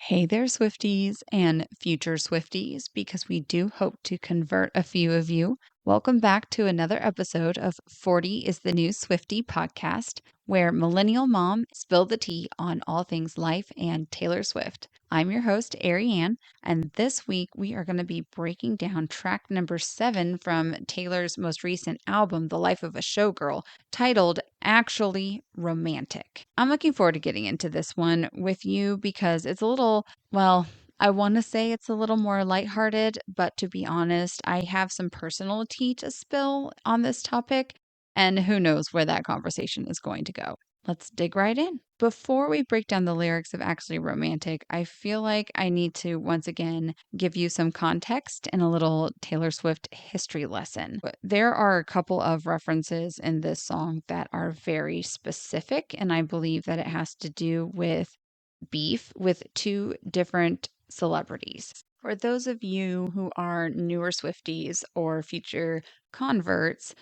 Hey there, Swifties and future Swifties, because we do hope to convert a few of you. Welcome back to another episode of 40 is the New Swiftie podcast, where Millennial Mom spilled the tea on all things life and Taylor Swift. I'm your host, Arianne, and this week we are going to be breaking down track number 7 from Taylor's most recent album, The Life of a Showgirl, titled Actually Romantic. I'm looking forward to getting into this one with you because it's a little, well, I want to say it's a little more lighthearted, but to be honest, I have some personal tea to spill on this topic, and who knows where that conversation is going to go. Let's dig right in. Before we break down the lyrics of Actually Romantic, I feel like I need to once again give you some context and a little Taylor Swift history lesson. There are a couple of references in this song that are very specific, and I believe that it has to do with beef with two different celebrities. For those of you who are newer Swifties or future converts,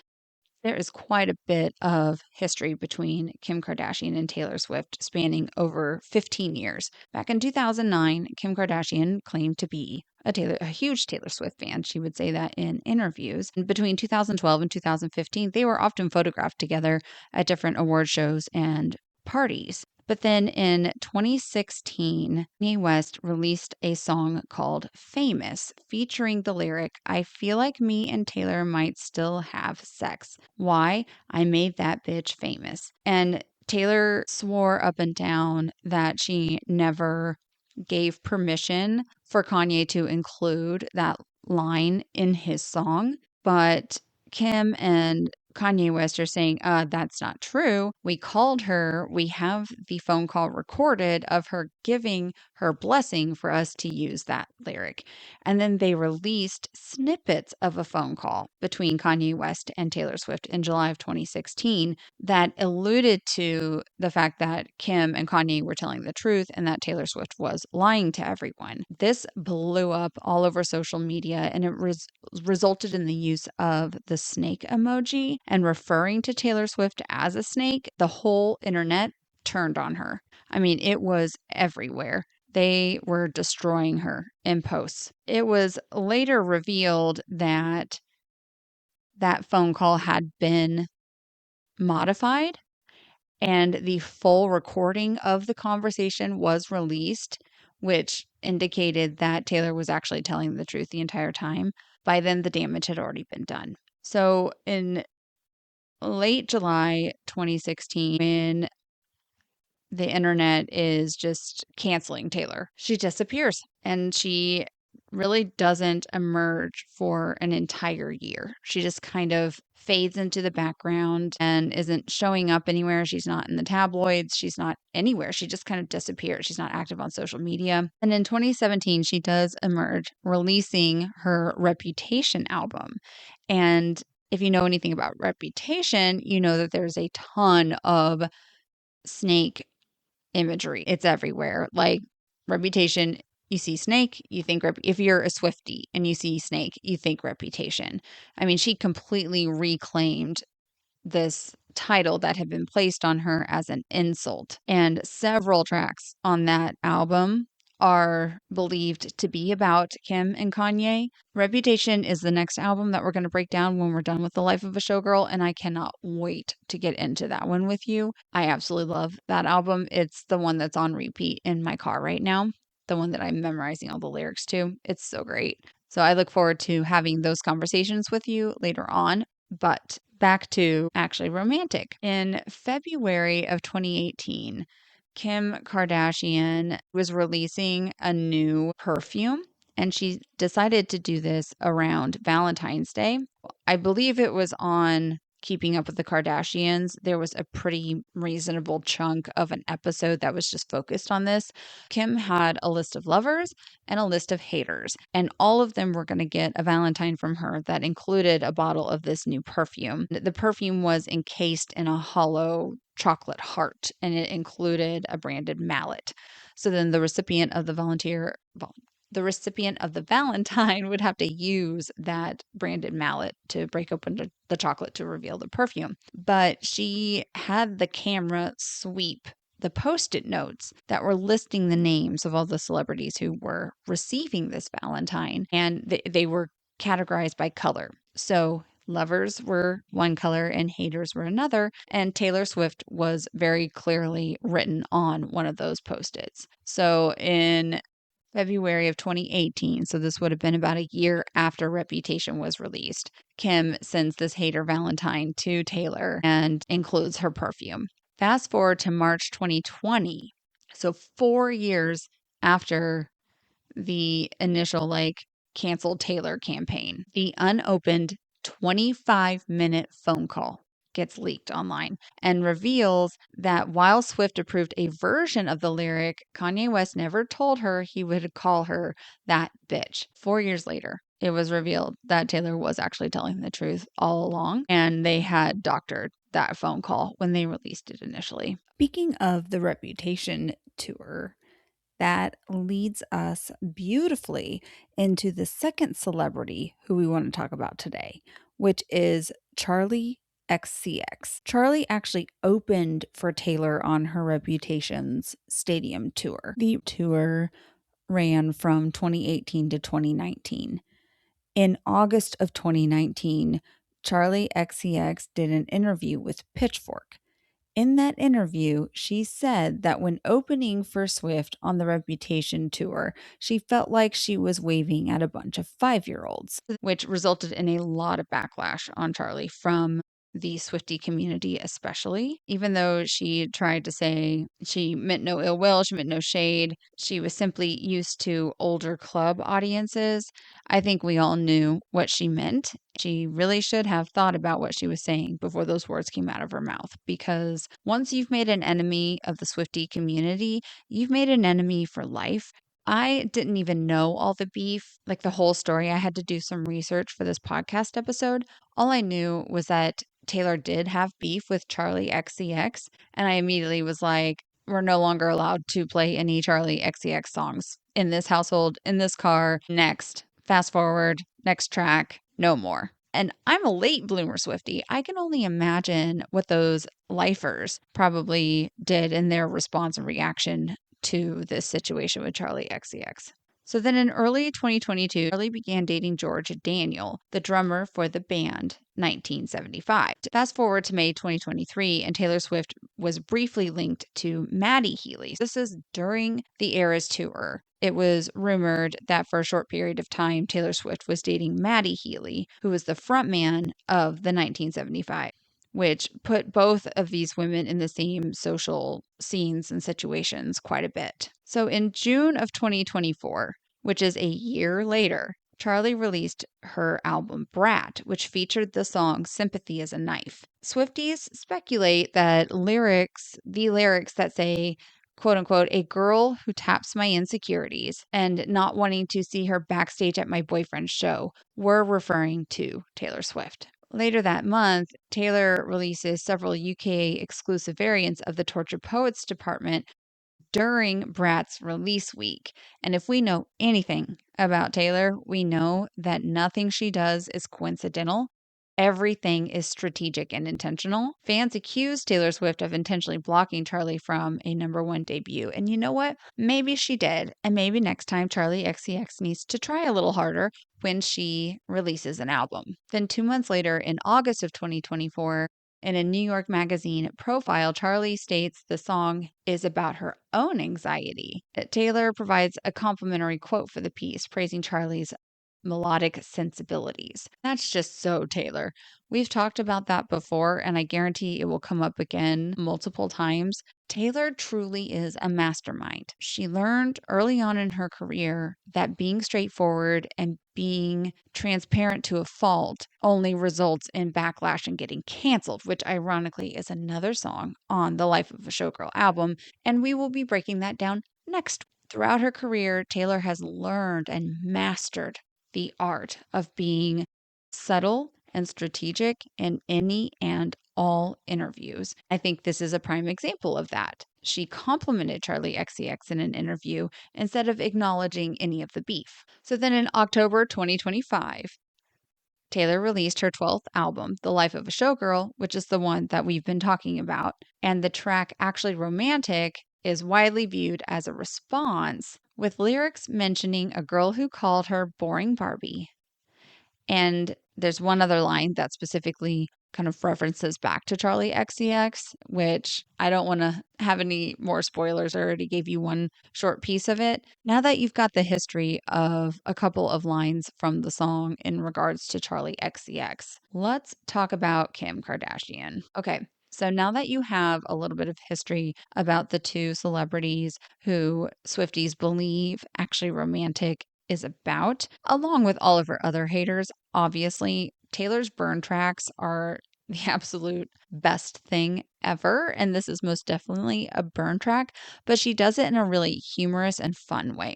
there is quite a bit of history between Kim Kardashian and Taylor Swift spanning over 15 years. Back in 2009, Kim Kardashian claimed to be a huge Taylor Swift fan. She would say that in interviews. And between 2012 and 2015, they were often photographed together at different award shows and parties. But then in 2016, Kanye West released a song called Famous, featuring the lyric, I feel like me and Taylor might still have sex. Why? I made that bitch famous. And Taylor swore up and down that she never gave permission for Kanye to include that line in his song. But Kim and Kanye West are saying, that's not true. We called her. We have the phone call recorded of her giving her blessing for us to use that lyric. And then they released snippets of a phone call between Kanye West and Taylor Swift in July of 2016 that alluded to the fact that Kim and Kanye were telling the truth and that Taylor Swift was lying to everyone. This blew up all over social media, and it resulted in the use of the snake emoji and referring to Taylor Swift as a snake. The whole internet turned on her. I mean, it was everywhere. They were destroying her in posts. It was later revealed that that phone call had been modified and the full recording of the conversation was released, which indicated that Taylor was actually telling the truth the entire time. By then, the damage had already been done. So in late July 2016, when the internet is just canceling Taylor, she disappears and she really doesn't emerge for an entire year. She just kind of fades into the background and isn't showing up anywhere. She's not in the tabloids. She's not anywhere. She just kind of disappears. She's not active on social media. And in 2017, she does emerge, releasing her Reputation album. And if you know anything about Reputation, you know that there's a ton of snake imagery. It's everywhere. Like Reputation, you see snake, you think if you're a Swiftie and you see snake, you think Reputation. I mean, she completely reclaimed this title that had been placed on her as an insult. And several tracks on that album are believed to be about Kim and Kanye. Reputation is the next album that we're going to break down when we're done with The Life of a Showgirl, and I cannot wait to get into that one with you. I absolutely love that album. It's the one that's on repeat in my car right now, the one that I'm memorizing all the lyrics to. It's so great. So I look forward to having those conversations with you later on. But back to Actually Romantic. In February of 2018, Kim Kardashian was releasing a new perfume, and she decided to do this around Valentine's Day. I believe it was on Keeping Up with the Kardashians. There was a pretty reasonable chunk of an episode that was just focused on this. Kim had a list of lovers and a list of haters, and all of them were going to get a Valentine from her that included a bottle of this new perfume. The perfume was encased in a hollow chocolate heart, and it included a branded mallet. So then the recipient of the Valentine would have to use that branded mallet to break open the chocolate to reveal the perfume. But she had the camera sweep the Post-it notes that were listing the names of all the celebrities who were receiving this Valentine, and they were categorized by color. So lovers were one color and haters were another, and Taylor Swift was very clearly written on one of those Post-its. So in February of 2018, so this would have been about a year after Reputation was released, Kim sends this hater Valentine to Taylor and includes her perfume. Fast forward to March 2020, so 4 years after the initial canceled Taylor campaign, the unopened 25-minute phone call gets leaked online and reveals that while Swift approved a version of the lyric, Kanye West never told her he would call her that bitch. 4 years later, it was revealed that Taylor was actually telling the truth all along, and they had doctored that phone call when they released it initially. Speaking of the Reputation tour, that leads us beautifully into the second celebrity who we want to talk about today, which is Charlie XCX. Charlie actually opened for Taylor on her Reputation's stadium tour. The tour ran from 2018 to 2019. In August of 2019, Charlie XCX did an interview with Pitchfork. In that interview, she said that when opening for Swift on the Reputation tour, she felt like she was waving at a bunch of 5-year-olds, which resulted in a lot of backlash on Charlie from the Swiftie community, especially. Even though she tried to say she meant no ill will, she meant no shade, she was simply used to older club audiences. I think we all knew what she meant. She really should have thought about what she was saying before those words came out of her mouth, because once you've made an enemy of the Swiftie community, you've made an enemy for life. I didn't even know all the beef, like the whole story. I had to do some research for this podcast episode. All I knew was that Taylor did have beef with Charlie XCX, and I immediately was like, we're no longer allowed to play any Charlie XCX songs in this household, in this car. Next. Fast forward, next track, no more. And I'm a late bloomer Swiftie. I can only imagine what those lifers probably did in their response and reaction to this situation with Charlie XCX. So then in early 2022, Charlie began dating George Daniel, the drummer for the band 1975. Fast forward to May 2023, and Taylor Swift was briefly linked to Maddie Healy. This is during the Eras tour. It was rumored that for a short period of time, Taylor Swift was dating Maddie Healy, who was the frontman of the 1975, which put both of these women in the same social scenes and situations quite a bit. So in June of 2024, which is a year later, Charlie released her album Brat, which featured the song Sympathy as a Knife. Swifties speculate that the lyrics that say, quote unquote, a girl who taps my insecurities and not wanting to see her backstage at my boyfriend's show, were referring to Taylor Swift. Later that month, Taylor releases several UK exclusive variants of the Tortured Poets Department during Brat's release week. And if we know anything about Taylor, we know that nothing she does is coincidental. Everything is strategic and intentional. Fans accuse Taylor Swift of intentionally blocking Charlie from a #1 debut. And you know what? Maybe she did. And maybe next time Charlie XCX needs to try a little harder when she releases an album. Then 2 months later, in August of 2024, in a New York Magazine profile, Charlie states the song is about her own anxiety. Taylor provides a complimentary quote for the piece, praising Charlie's melodic sensibilities. That's just so Taylor. We've talked about that before, and I guarantee it will come up again multiple times. Taylor truly is a mastermind. She learned early on in her career that being straightforward and being transparent to a fault only results in backlash and getting canceled, which ironically is another song on the Life of a Showgirl album, and we will be breaking that down next. Throughout her career, Taylor has learned and mastered the art of being subtle and strategic in any and all interviews. I think this is a prime example of that. She complimented Charlie XCX in an interview instead of acknowledging any of the beef. So then in October 2025, Taylor released her 12th album, The Life of a Showgirl, which is the one that we've been talking about. And the track Actually Romantic is widely viewed as a response, with lyrics mentioning a girl who called her boring Barbie. And there's one other line that specifically kind of references back to Charlie XCX, which I don't want to have any more spoilers. I already gave you one short piece of it. Now that you've got the history of a couple of lines from the song in regards to Charlie XCX, let's talk about Kim Kardashian. Okay. So now that you have a little bit of history about the two celebrities who Swifties believe Actually Romantic is about, along with all of her other haters, obviously, Taylor's burn tracks are the absolute best thing ever. And this is most definitely a burn track, but she does it in a really humorous and fun way.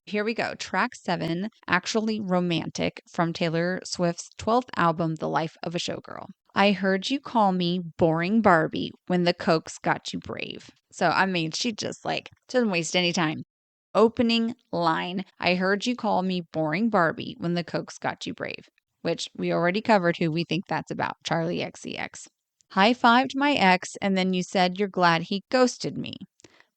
Here we go. Track 7, Actually Romantic, from Taylor Swift's 12th album, The Life of a Showgirl. I heard you call me boring Barbie when the Cokes got you brave. So, I mean, she just like doesn't waste any time. Opening line, I heard you call me boring Barbie when the Cokes got you brave, which we already covered who we think that's about, Charlie XCX. High fived my ex, and then you said you're glad he ghosted me,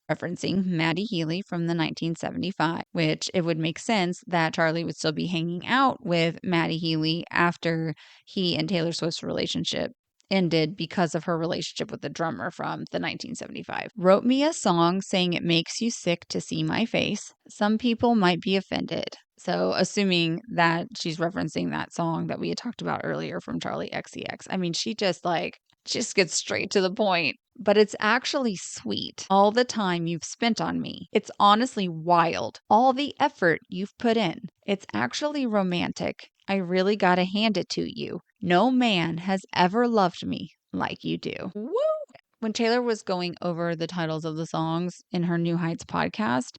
referencing Maddie Healy from the 1975, which it would make sense that Charlie would still be hanging out with Maddie Healy after he and Taylor Swift's relationship ended because of her relationship with the drummer from the 1975. Wrote me a song saying it makes you sick to see my face. Some people might be offended. So, assuming that she's referencing that song that we had talked about earlier from Charlie XCX. I mean, she just gets straight to the point, but it's actually sweet. All the time you've spent on me. It's honestly wild. All the effort you've put in. It's actually romantic. I really got to hand it to you. No man has ever loved me like you do. Woo! When Taylor was going over the titles of the songs in her New Heights podcast,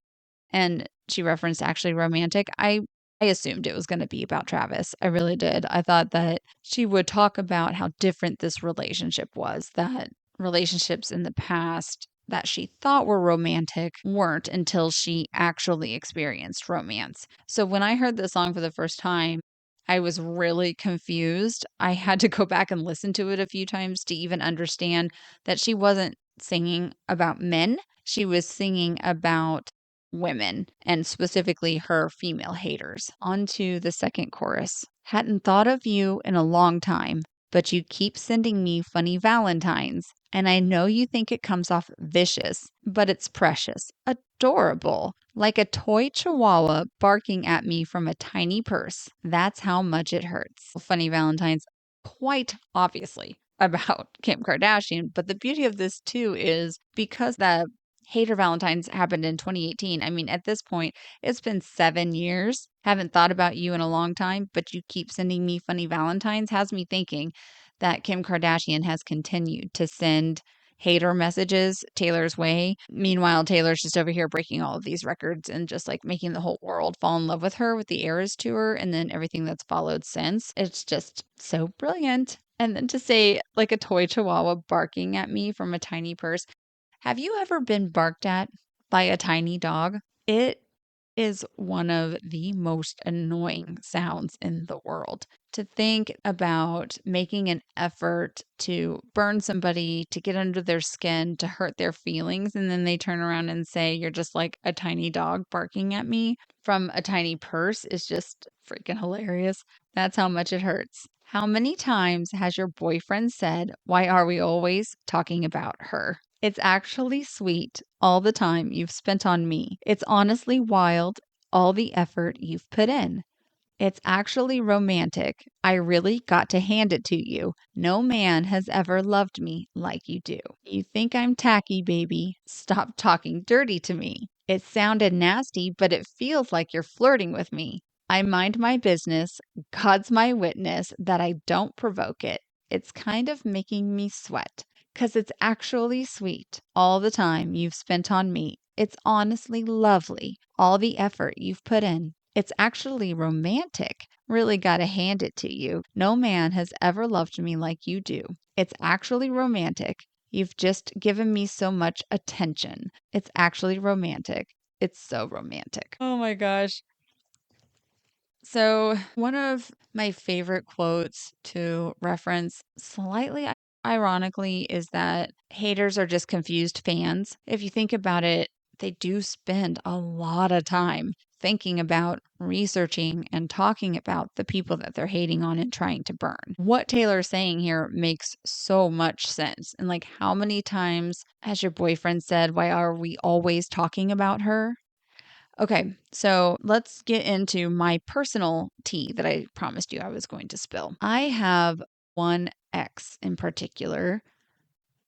and she referenced Actually Romantic, I assumed it was going to be about Travis. I really did. I thought that she would talk about how different this relationship was, that relationships in the past that she thought were romantic weren't until she actually experienced romance. So when I heard this song for the first time, I was really confused. I had to go back and listen to it a few times to even understand that she wasn't singing about men. She was singing about women and specifically her female haters. On to the second chorus. Hadn't thought of you in a long time, but you keep sending me funny Valentines. And I know you think it comes off vicious, but it's precious, adorable, like a toy chihuahua barking at me from a tiny purse. That's how much it hurts. Funny Valentines, quite obviously about Kim Kardashian, but the beauty of this too is because the Hater Valentines happened in 2018. I mean, at this point, it's been 7 years. Haven't thought about you in a long time, but you keep sending me funny Valentines. Has me thinking that Kim Kardashian has continued to send hater messages Taylor's way. Meanwhile, Taylor's just over here breaking all of these records and just like making the whole world fall in love with her with the Eras tour and then everything that's followed since. It's just so brilliant. And then to say like a toy chihuahua barking at me from a tiny purse. Have you ever been barked at by a tiny dog? It is one of the most annoying sounds in the world. To think about making an effort to burn somebody, to get under their skin, to hurt their feelings, and then they turn around and say, you're just like a tiny dog barking at me from a tiny purse is just freaking hilarious. That's how much it hurts. How many times has your boyfriend said, why are we always talking about her? It's actually sweet all the time you've spent on me. It's honestly wild, all the effort you've put in. It's actually romantic. I really got to hand it to you. No man has ever loved me like you do. You think I'm tacky, baby. Stop talking dirty to me. It sounded nasty, but it feels like you're flirting with me. I mind my business. God's my witness that I don't provoke it. It's kind of making me sweat. 'Cause it's actually sweet. All the time you've spent on me. It's honestly lovely. All the effort you've put in. It's actually romantic. Really gotta hand it to you. No man has ever loved me like you do. It's actually romantic. You've just given me so much attention. It's actually romantic. It's so romantic. Oh my gosh. So, one of my favorite quotes to reference slightly ironically is that haters are just confused fans. If you think about it, they do spend a lot of time thinking about, researching, and talking about the people that they're hating on and trying to burn. What Taylor's saying here makes so much sense. And like, how many times has your boyfriend said, "Why are we always talking about her?" Okay, so let's get into my personal tea that I promised you I was going to spill. I have one ex in particular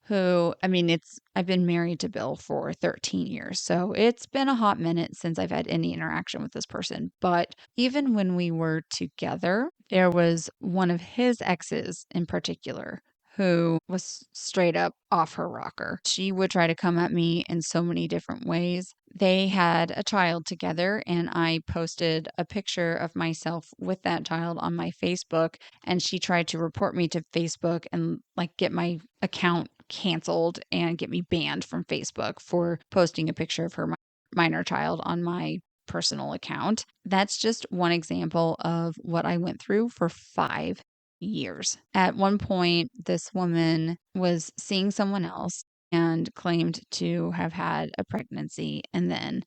who, I mean, I've been married to Bill for 13 years. So it's been a hot minute since I've had any interaction with this person. But even when we were together, there was one of his exes in particular who was straight up off her rocker. She would try to come at me in so many different ways. They had a child together, and I posted a picture of myself with that child on my Facebook, and she tried to report me to Facebook and like get my account canceled and get me banned from Facebook for posting a picture of her minor child on my personal account. That's just one example of what I went through for 5 years. At one point, this woman was seeing someone else and claimed to have had a pregnancy, and then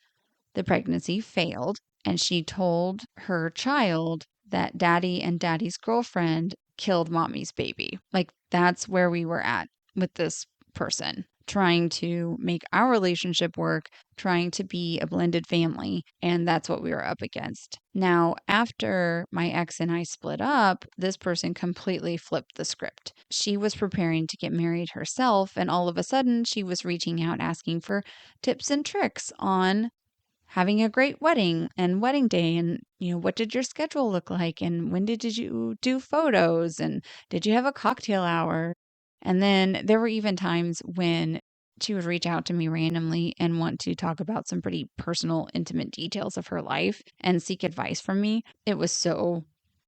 the pregnancy failed, and she told her child that daddy and daddy's girlfriend killed mommy's baby. Like, that's where we were at with this person, trying to make our relationship work, trying to be a blended family. And that's what we were up against. Now, after my ex and I split up, this person completely flipped the script. She was preparing to get married herself, and all of a sudden, she was reaching out asking for tips and tricks on having a great wedding and wedding day, and what did your schedule look like, and when did you do photos, and did you have a cocktail hour? And then there were even times when she would reach out to me randomly and want to talk about some pretty personal, intimate details of her life and seek advice from me. It was so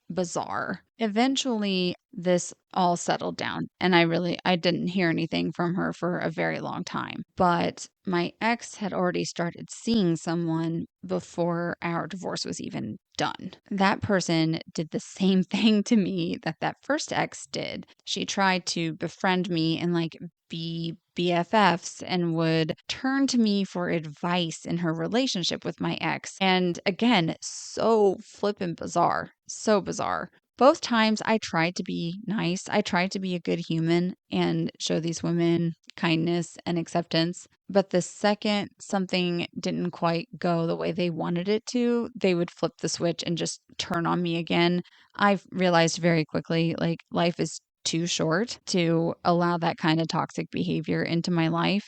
bizarre. Eventually, this all settled down, and I didn't hear anything from her for a very long time. But my ex had already started seeing someone before our divorce was even done. That person did the same thing to me that that first ex did. She tried to befriend me and like be BFFs and would turn to me for advice in her relationship with my ex. And again, so flippin' bizarre. So bizarre. Both times I tried to be nice. I tried to be a good human and show these women kindness and acceptance. But the second something didn't quite go the way they wanted it to, they would flip the switch and just turn on me again. I've realized very quickly, like, life is too short to allow that kind of toxic behavior into my life.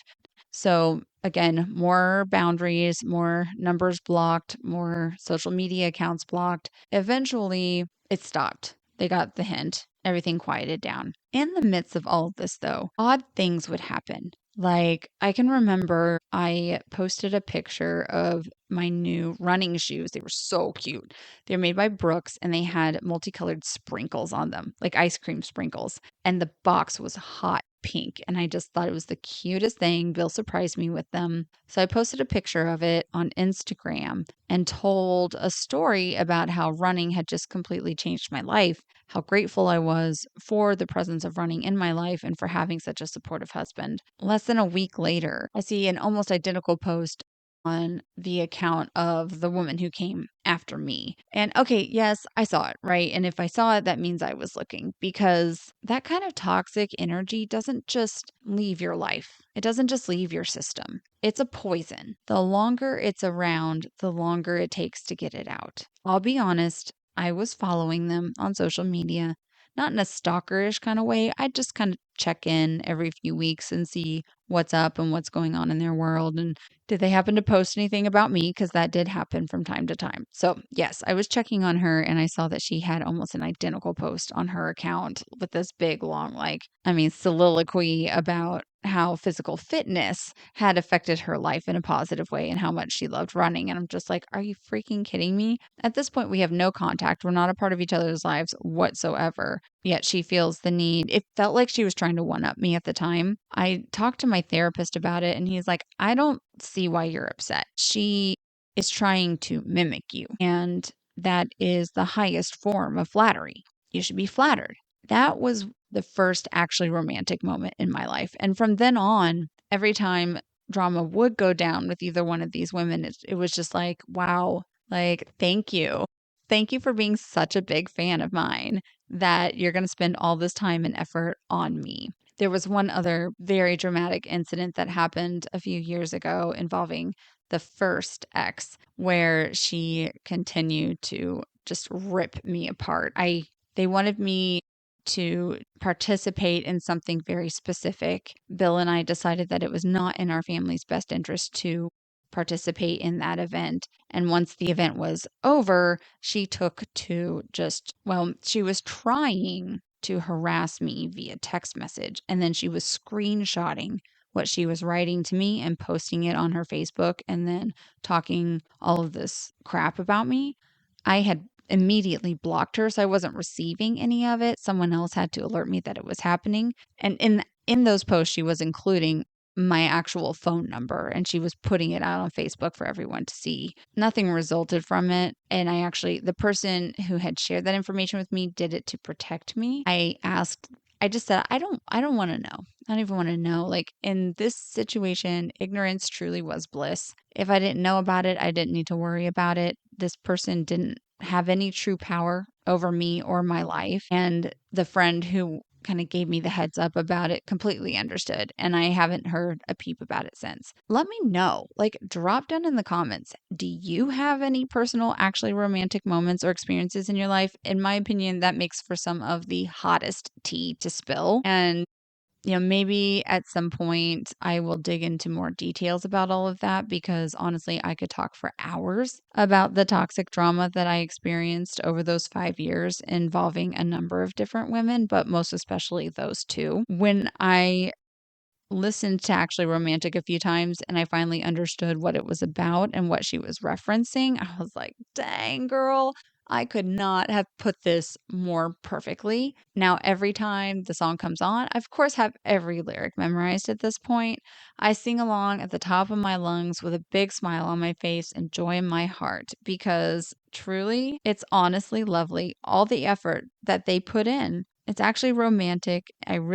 So, again, more boundaries, more numbers blocked, more social media accounts blocked. Eventually, it stopped. They got the hint. Everything quieted down. In the midst of all of this, though, odd things would happen. Like, I can remember I posted a picture of my new running shoes. They were so cute. They were made by Brooks, and they had multicolored sprinkles on them, like ice cream sprinkles. And the box was hot pink. And I just thought it was the cutest thing. Bill surprised me with them. So I posted a picture of it on Instagram and told a story about how running had just completely changed my life, how grateful I was for the presence of running in my life and for having such a supportive husband. Less than a week later, I see an almost identical post on the account of the woman who came after me. And okay, yes, I saw it, right? And if I saw it, that means I was looking, because that kind of toxic energy doesn't just leave your life. It doesn't just leave your system. It's a poison. The longer it's around, the longer it takes to get it out. I'll be honest, I was following them on social media, not in a stalkerish kind of way. I just kind of check in every few weeks and see what's up and what's going on in their world. And did they happen to post anything about me? Because that did happen from time to time. So, yes, I was checking on her, and I saw that she had almost an identical post on her account with this big, long, soliloquy about how physical fitness had affected her life in a positive way and how much she loved running. And I'm just like, are you freaking kidding me? At this point, we have no contact. We're not a part of each other's lives whatsoever. Yet she feels the need. It felt like she was trying to one up me at the time. I talked to my therapist about it, and he's like, I don't see why you're upset. She is trying to mimic you. And that is the highest form of flattery. You should be flattered. That was the first actually romantic moment in my life. And from then on, every time drama would go down with either one of these women, it was just like, wow, like, thank you. Thank you for being such a big fan of mine that you're going to spend all this time and effort on me. There was one other very dramatic incident that happened a few years ago involving the first ex, where she continued to just rip me apart. They wanted me to participate in something very specific. Bill and I decided that it was not in our family's best interest to participate in that event. And once the event was over, she took to just, well, she was trying to harass me via text message. And then she was screenshotting what she was writing to me and posting it on her Facebook and then talking all of this crap about me. I had immediately blocked her, so I wasn't receiving any of it. Someone else had to alert me that it was happening. And in those posts, she was including my actual phone number and she was putting it out on Facebook for everyone to see. Nothing resulted from it. And the person who had shared that information with me did it to protect me. I just said, I don't want to know. I don't even want to know. Like in this situation, ignorance truly was bliss. If I didn't know about it, I didn't need to worry about it. This person didn't have any true power over me or my life. And the friend who kind of gave me the heads up about it completely understood. And I haven't heard a peep about it since. Let me know. Like, drop down in the comments. Do you have any personal, actually romantic moments or experiences in your life? In my opinion, that makes for some of the hottest tea to spill. And maybe at some point I will dig into more details about all of that because honestly, I could talk for hours about the toxic drama that I experienced over those 5 years involving a number of different women, but most especially those two. When I listened to Actually Romantic a few times and I finally understood what it was about and what she was referencing, I was like, dang, girl, I could not have put this more perfectly. Now, every time the song comes on, I of course have every lyric memorized at this point. I sing along at the top of my lungs with a big smile on my face and joy in my heart because truly, it's lovely. All the effort that they put in. It's actually romantic. I've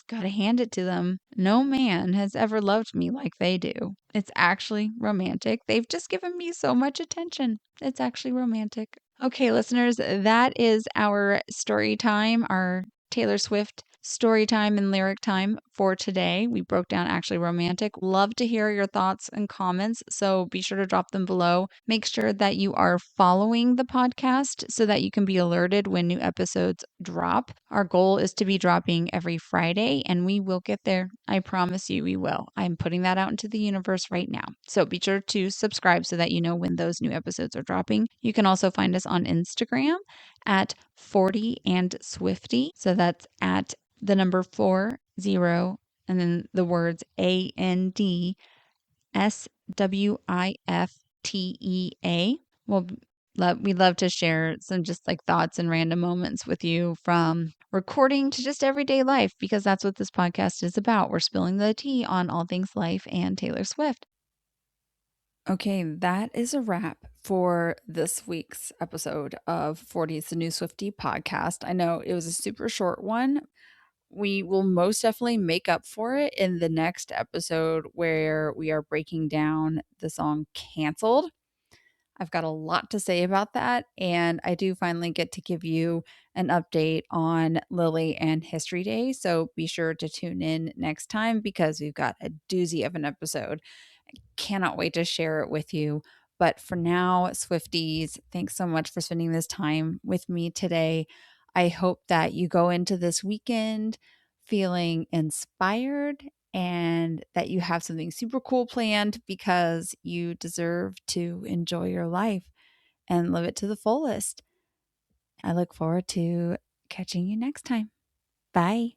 got to hand it to them. No man has ever loved me like they do. It's actually romantic. They've just given me so much attention. It's actually romantic. Okay, listeners, that is our story time, our Taylor Swift story time and lyric time for today. We broke down Actually Romantic. Love to hear your thoughts and comments, so be sure to drop them below. Make sure that you are following the podcast so that you can be alerted when new episodes drop. Our goal is to be dropping every Friday, and we will get there. I promise you we will. I'm putting that out into the universe right now. So be sure to subscribe so that you know when those new episodes are dropping. You can also find us on Instagram at 40 and Swifty. So that's at the number 40 and then the words ANDSWIFTEA. Well, we'd love to share some just like thoughts and random moments with you from recording to just everyday life because that's what this podcast is about. We're spilling the tea on all things life and Taylor Swift. Okay, that is a wrap for this week's episode of 40 is the New Swifty podcast. I know it was a super short one. We will most definitely make up for it in the next episode where we are breaking down the song Canceled. I've got a lot to say about that, and I do finally get to give you an update on Lily and History Day. So be sure to tune in next time because we've got a doozy of an episode. Cannot wait to share it with you. But for now, Swifties, thanks so much for spending this time with me today. I hope that you go into this weekend feeling inspired and that you have something super cool planned because you deserve to enjoy your life and live it to the fullest. I look forward to catching you next time. Bye.